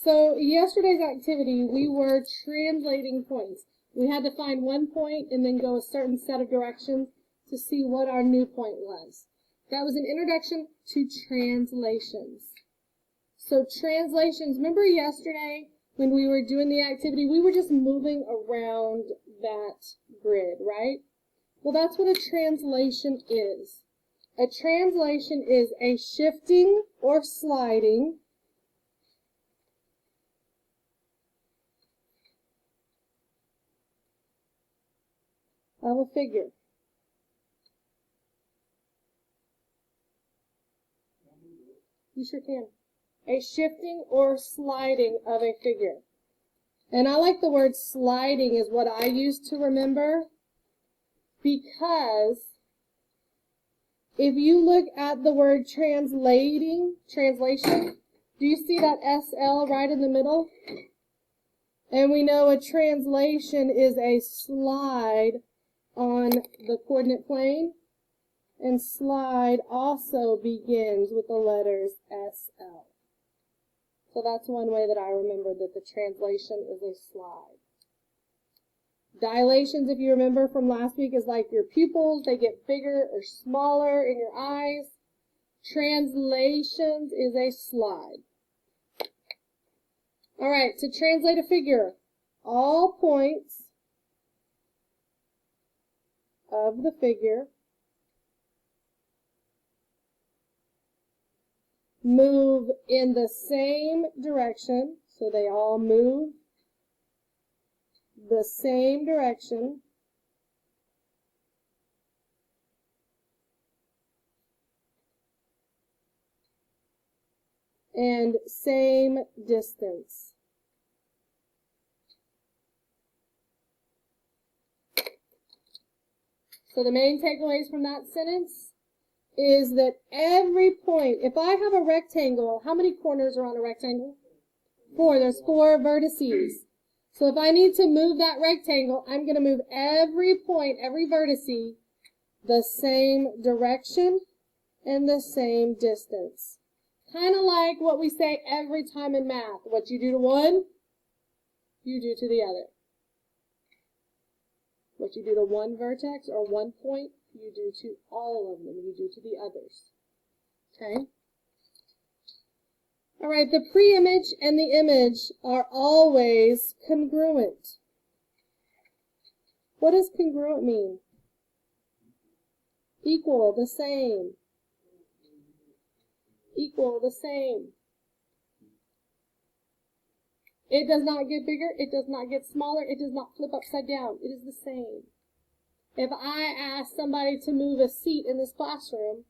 So yesterday's activity, we were translating points. We had to find one point and then go a certain set of directions to see what our new point was. That was an introduction to translations. So translations, remember yesterday when we were doing the activity, we were just moving around that grid, right? Well, that's what a translation is. A translation is a shifting or sliding of a figure. You sure can. A shifting or sliding of a figure. And I like the word sliding is what I used to remember, because if you look at the word translation, do you see that SL right in the middle? And we know a translation is a slide on the coordinate plane, and slide also begins with the letters SL. So that's one way that I remember that the translation is a slide. Dilations, if you remember from last week, is like your pupils. They get bigger or smaller in your eyes. Translations is a slide. All right, to translate a figure, all points of the figure move in the same direction, so they all move the same direction, and same distance. So the main takeaways from that sentence is that every point, if I have a rectangle, how many corners are on a rectangle? 4. There's 4 vertices. So if I need to move that rectangle, I'm going to move every point, every vertice, the same direction and the same distance. Kind of like what we say every time in math. What you do to one, you do to the other. What you do to one vertex or one point, you do to all of them. You do to the others. Okay? All right, the pre-image and the image are always congruent. What does congruent mean? Equal, the same. Equal, the same. It does not get bigger. It does not get smaller. It does not flip upside down. It is the same. If I ask somebody to move a seat in this classroom,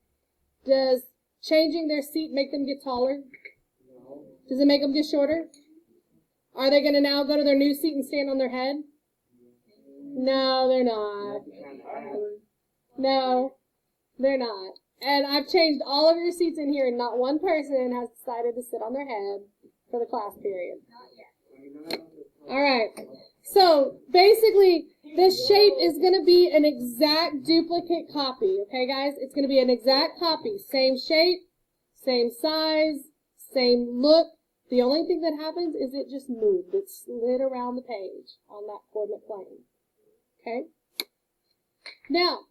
does changing their seat make them get taller? No. Does it make them get shorter? Are they going to now go to their new seat and stand on their head? No, they're not. No, they're not. And I've changed all of your seats in here, and not one person has decided to sit on their head for the class period. All right. So basically, this shape is going to be an exact duplicate copy. Okay, guys? It's going to be an exact copy. Same shape, same size, same look. The only thing that happens is it just moved. It slid around the page on that coordinate plane. Okay? Now,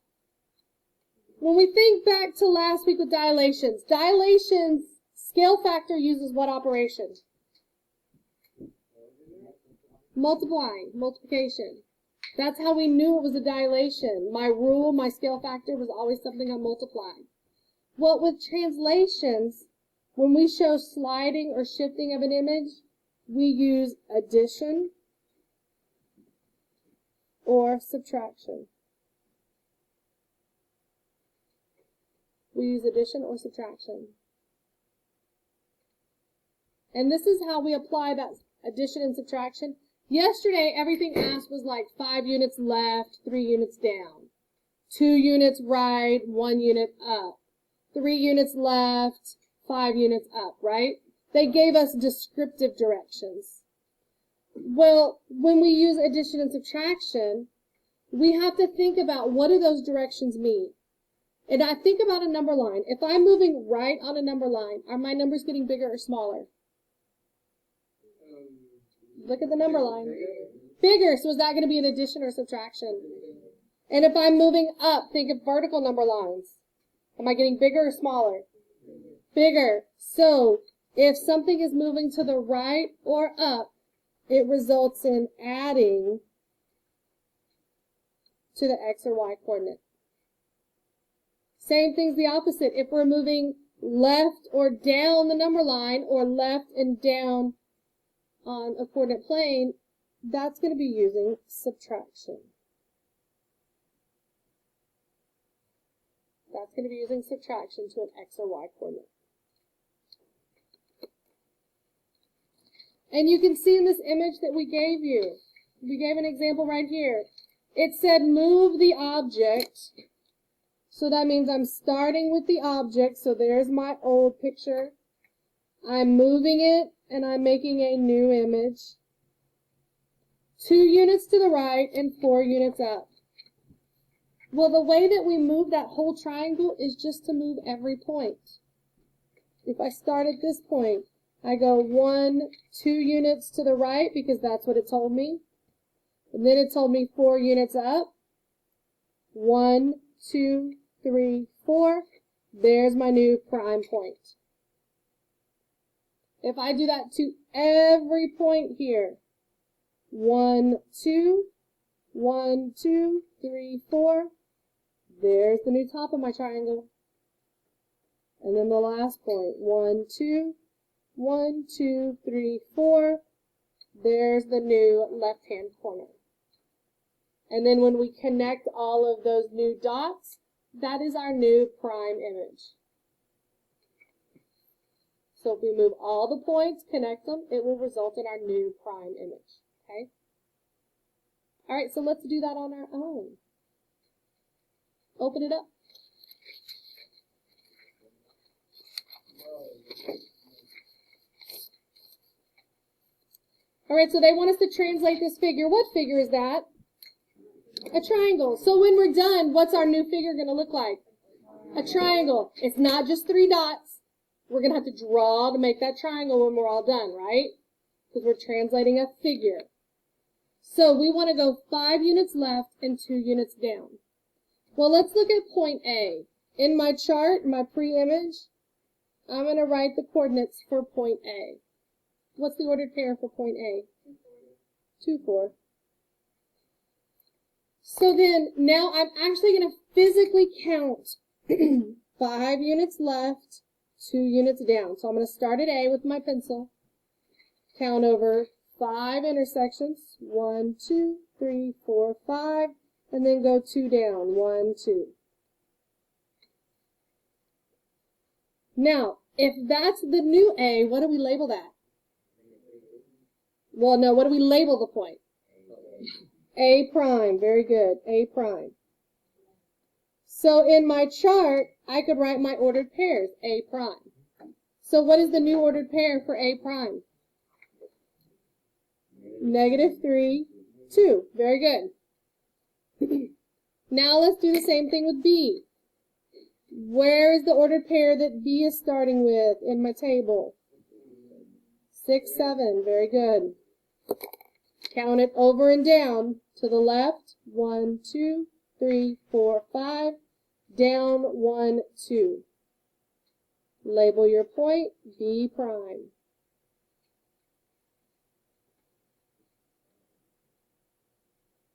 when we think back to last week with dilations, scale factor uses what operation? Multiplying, multiplication. That's how we knew it was a dilation. My rule, my scale factor was always something I multiplied. Well, with translations, when we show sliding or shifting of an image, we use addition or subtraction. We use addition or subtraction. And this is how we apply that addition and subtraction. Yesterday, everything asked was like 5 units left, 3 units down. 2 units right, 1 unit up. 3 units left, 5 units up, right? They gave us descriptive directions. Well, when we use addition and subtraction, we have to think about what do those directions mean. And I think about a number line. If I'm moving right on a number line, are my numbers getting bigger or smaller? Look at the number line. Bigger, so is that going to be an addition or subtraction? And if I'm moving up, think of vertical number lines. Am I getting bigger or smaller? Bigger. So if something is moving to the right or up, it results in adding to the x or y coordinate. Same thing's the opposite. If we're moving left or down the number line or left and down on a coordinate plane, that's going to be using subtraction. That's going to be using subtraction to an x or y coordinate. And you can see in this image that we gave an example right here. It said move the object. So that means I'm starting with the object. So there's my old picture. I'm moving it and I'm making a new image. 2 units to the right and 4 units up. Well, the way that we move that whole triangle is just to move every point. If I start at this point, I go 1, 2 units to the right because that's what it told me. And then it told me 4 units up. 1, 2, 3, 4. There's my new prime point. If I do that to every point here, 1, 2, 1, 2, 3, 4. There's the new top of my triangle. And then the last point, 1, 2, 1, 2, 3, 4. There's the new left-hand corner. And then when we connect all of those new dots, that is our new prime image. So if we move all the points, connect them, it will result in our new prime image. Okay? All right, so let's do that on our own. Open it up. All right, so they want us to translate this figure. What figure is that? A triangle. So when we're done, what's our new figure going to look like? A triangle. It's not just 3 dots. We're going to have to draw to make that triangle when we're all done, right? Because we're translating a figure. So we want to go 5 units left and 2 units down. Well, let's look at point A. In my chart, my pre-image, I'm going to write the coordinates for point A. What's the ordered pair for point A? 2, 4. So then, now I'm actually going to physically count 5 units left, 2 units down. So I'm going to start at A with my pencil, count over 5 intersections, 1, 2, 3, 4, 5, and then go 2 down, 1, 2. Now, if that's the new A, what do we label that? Well, no, what do we label the point? A prime, very good, A prime. So in my chart, I could write my ordered pairs, A prime. So what is the new ordered pair for A prime? -3, 2, very good. Now let's do the same thing with B. Where is the ordered pair that B is starting with in my table? 6, 7, very good. Count it over and down to the left, 1, 2, 3, 4, 5, down 1, 2. Label your point, B prime.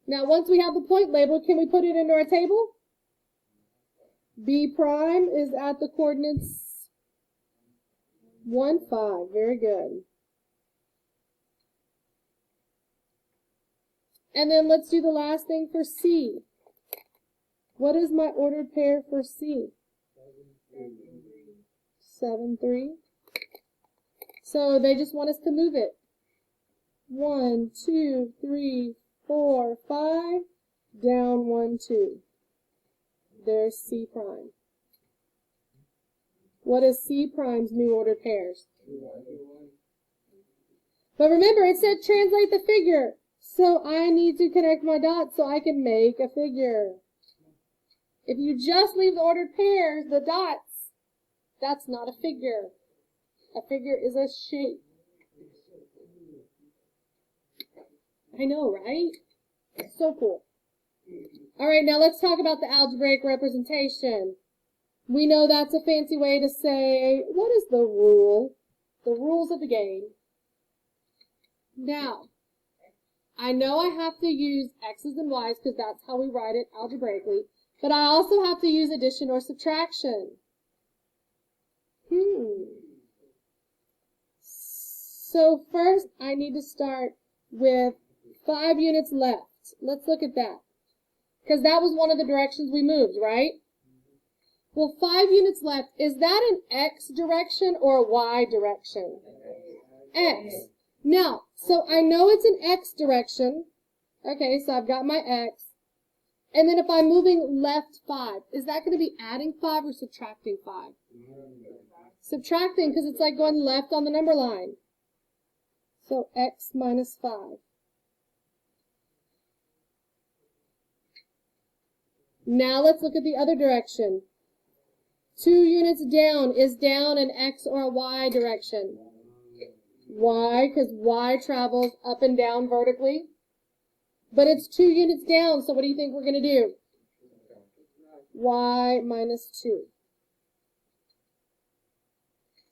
Now, once we have the point labeled, can we put it into our table? B prime is at the coordinates 1, 5. Very good. And then let's do the last thing for C. What is my ordered pair for C? 7, 3. So they just want us to move it. 1, 2, 3, 4, 5, down 1, 2. There's C prime. What is C prime's new ordered pairs? But remember, it said translate the figure. So I need to connect my dots so I can make a figure. If you just leave the ordered pairs, the dots, that's not a figure. A figure is a shape. I know, right? So cool. All right, now let's talk about the algebraic representation. We know that's a fancy way to say, what is the rule? The rules of the game. Now, I know I have to use x's and y's because that's how we write it algebraically, but I also have to use addition or subtraction. So first, I need to start with 5 units left. Let's look at that. Because that was one of the directions we moved, right? Well, 5 units left. Is that an x direction or a y direction? X. Now, so I know it's an x direction. Okay, so I've got my x. And then if I'm moving left 5, is that going to be adding 5 or subtracting 5? Subtracting, because it's like going left on the number line. So x minus 5. Now let's look at the other direction. 2 units down. Is down an x or a y direction? Y, because y travels up and down vertically. But it's 2 units down, so what do you think we're going to do? Y minus 2.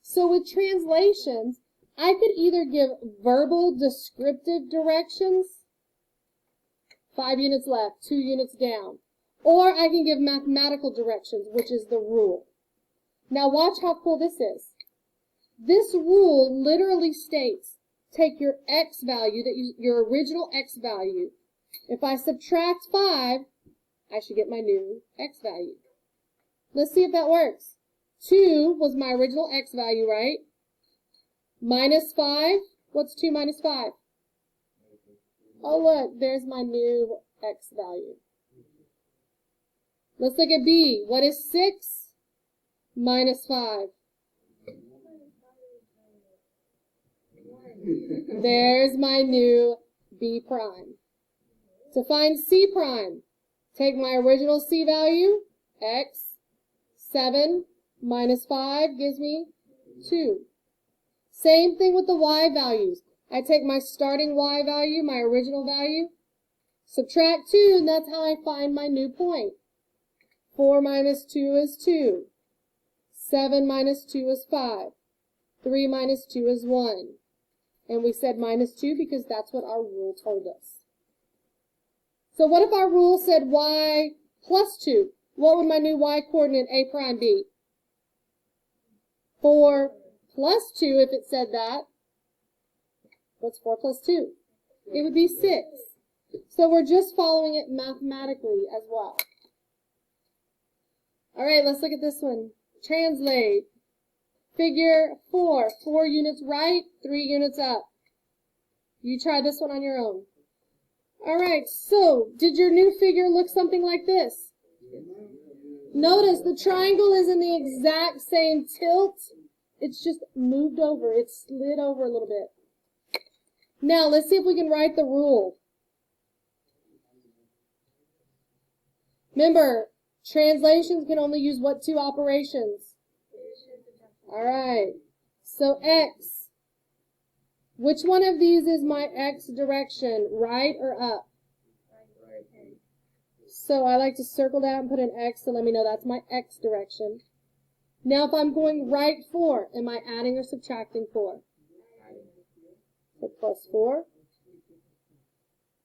So with translations, I could either give verbal descriptive directions, 5 units left, 2 units down, or I can give mathematical directions, which is the rule. Now watch how cool this is. This rule literally states, take your x value, your original x value. If I subtract 5, I should get my new x value. Let's see if that works. 2 was my original x value, right? Minus 5. What's 2 minus 5? Oh, look, there's my new x value. Let's look at B. What is 6 minus 5? There's my new B prime. To find C prime, take my original C value, x. 7 minus 5 gives me 2. Same thing with the y values. I take my starting y value, my original value, subtract 2, and that's how I find my new point. 4 minus 2 is 2. 7 minus 2 is 5. 3 minus 2 is 1. And we said minus 2 because that's what our rule told us. So what if our rule said y plus 2? What would my new y coordinate A prime be? 4 plus 2 if it said that. What's 4 plus 2? It would be 6. So we're just following it mathematically as well. All right, let's look at this one. Translate. Figure 4. 4 units right, 3 units up. You try this one on your own. All right, so did your new figure look something like this? Notice the triangle is in the exact same tilt. It's just moved over. It slid over a little bit. Now, let's see if we can write the rule. Remember, translations can only use what 2 operations? All right. So x. Which one of these is my x direction, right or up? So I like to circle that and put an x to let me know that's my x direction. Now if I'm going right 4, am I adding or subtracting 4? So plus 4.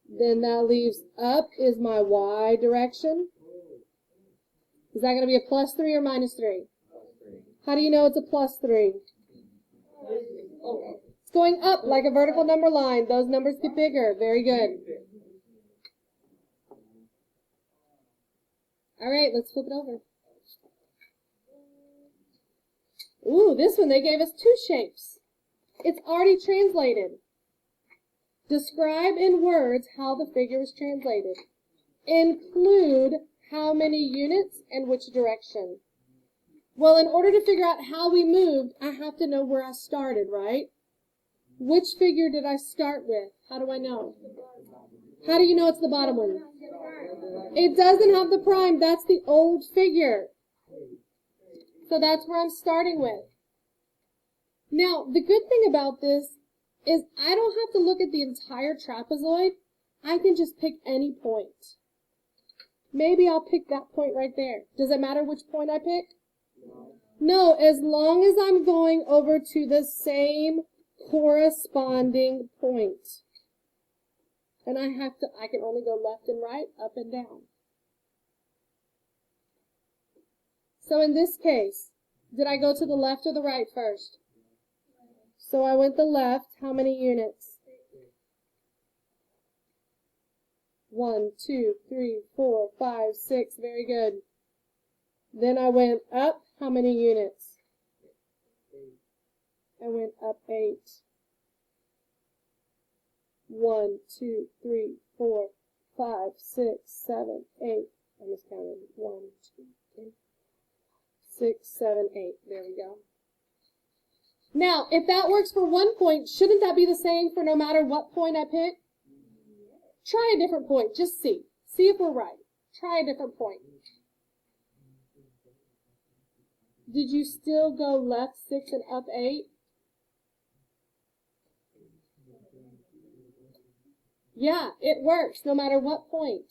Then that leaves up is my y direction. Is that going to be a plus 3 or minus 3? How do you know it's a plus 3? It's going up like a vertical number line. Those numbers get bigger. Very good. All right, let's flip it over. Ooh, this one, they gave us 2 shapes. It's already translated. Describe in words how the figure was translated. Include how many units and which direction. Well, in order to figure out how we moved, I have to know where I started, right? Which figure did I start with? How do I know? How do you know it's the bottom one? It doesn't have the prime. That's the old figure. So that's where I'm starting with. Now, the good thing about this is I don't have to look at the entire trapezoid I can just pick any point. Maybe I'll pick that point right there. Does it matter which point I pick? No, as long as I'm going over to the same corresponding point. And I can only go left and right, up and down. So in this case, did I go to the left or the right first? So I went the left. How many units? 1, 2, 3, 4, 5, 6. Very good. Then I went up. How many units? I went up 8. 1, 2, 3, 4, 5, 6, 7, 8. I miscounted. 1, 2, 3, 6, 7, 8. There we go. Now, if that works for one point, shouldn't that be the same for no matter what point I pick? Try a different point. Just see. See if we're right. Try a different point. Did you still go left 6 and up 8? Yeah, it works no matter what point.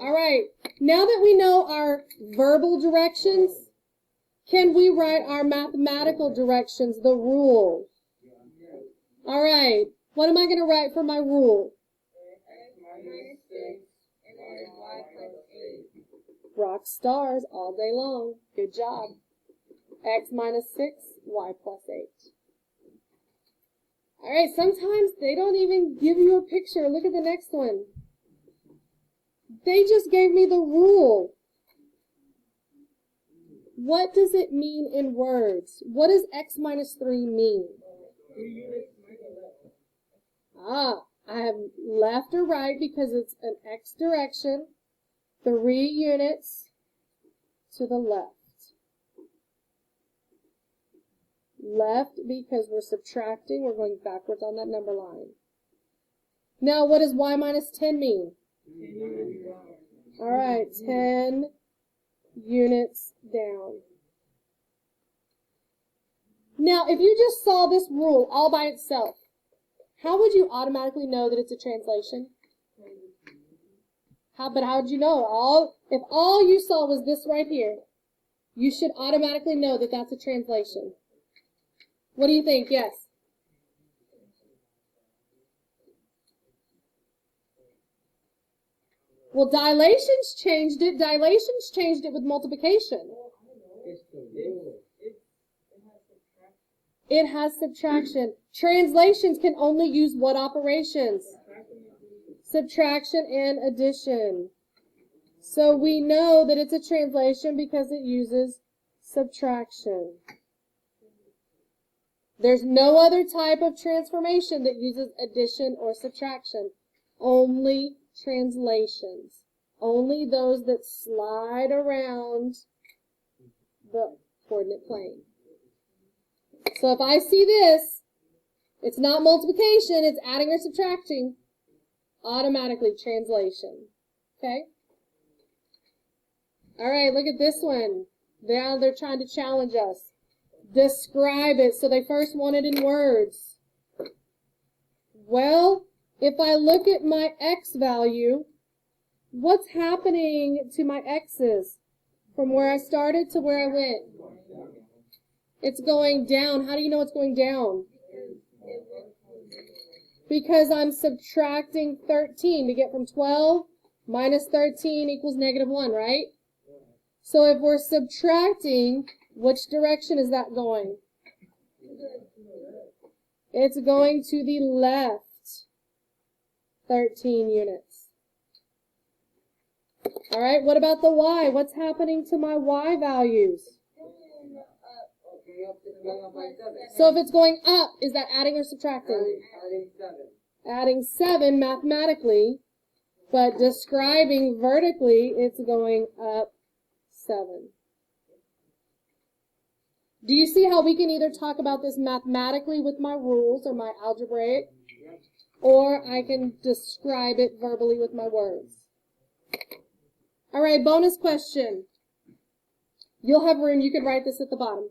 All right. Now that we know our verbal directions, can we write our mathematical directions, the rule? All right. What am I going to write for my rule? Rock stars all day long. Good job. X minus 6, y plus 8. All right, sometimes they don't even give you a picture. Look at the next one. They just gave me the rule. What does it mean in words? What does x minus 3 mean? I have left or right because it's an x direction. 3 units to the left. Left because we're subtracting. We're going backwards on that number line. Now, what does y minus 10 mean? All right, 10 units down. Now, if you just saw this rule all by itself, how would you automatically know that it's a translation? But how would you know? If all you saw was this right here, you should automatically know that that's a translation. What do you think? Yes? Well, dilations changed it. Dilations changed it with multiplication. It has subtraction. Translations can only use what operations? Subtraction and addition. So we know that it's a translation because it uses subtraction. There's no other type of transformation that uses addition or subtraction. Only translations. Only those that slide around the coordinate plane. So if I see this, it's not multiplication, it's adding or subtracting. Automatically translation. Okay? All right, look at this one. Now they're trying to challenge us. Describe it. So they first want it in words. Well, if I look at my x value, what's happening to my x's from where I started to where I went? It's going down. How do you know it's going down? Because I'm subtracting 13 to get from 12 minus 13 equals negative 1, right? So if we're subtracting, which direction is that going? It's going to the left 13 units. All right, what about the y? What's happening to my y values? So if it's going up, is that adding or subtracting? Adding 7 mathematically, but describing vertically, it's going up 7. Do you see how we can either talk about this mathematically with my rules or my algebraic, or I can describe it verbally with my words? All right, bonus question. You'll have room. You can write this at the bottom.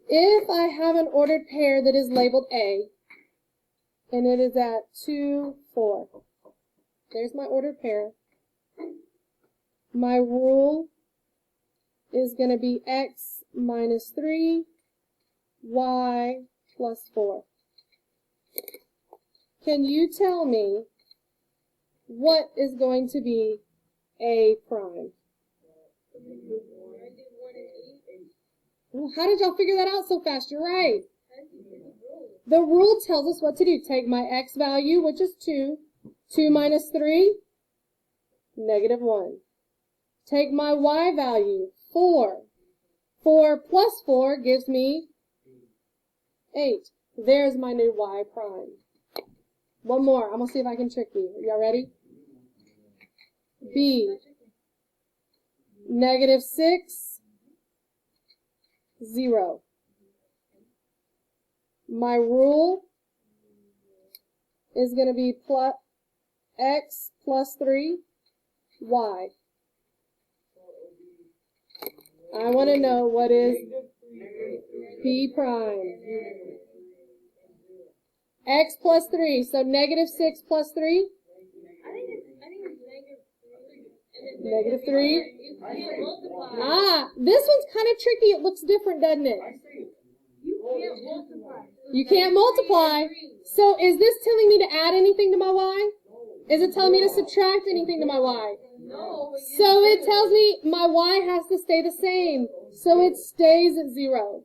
If I have an ordered pair that is labeled A, and it is at 2, 4. There's my ordered pair. My rule is going to be x minus 3, y plus 4. Can you tell me what is going to be A prime? Well, how did y'all figure that out so fast? You're right. The rule tells us what to do. Take my x value, which is 2. 2 minus 3, negative 1. Take my y value, 4. 4 plus 4 gives me 8. There's my new y prime. One more. I'm going to see if I can trick you. Y'all ready? B. Negative 6, 0. My rule is going to be plus x plus 3, y. I want to know what is B prime. X plus 3, so negative 6 plus 3? I think it's Negative 3? Ah, this one's kind of tricky. It looks different, doesn't it? You can't multiply. So is this telling me to add anything to my y? Is it telling me to subtract anything to my y? No. So it tells me my y has to stay the same. So it stays at 0.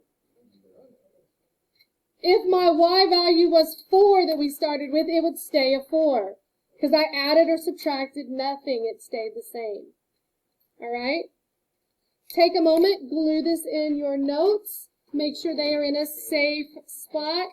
If my y value was 4 that we started with, it would stay a 4. Because I added or subtracted nothing, it stayed the same. Alright? Take a moment, glue this in your notes. Make sure they are in a safe spot.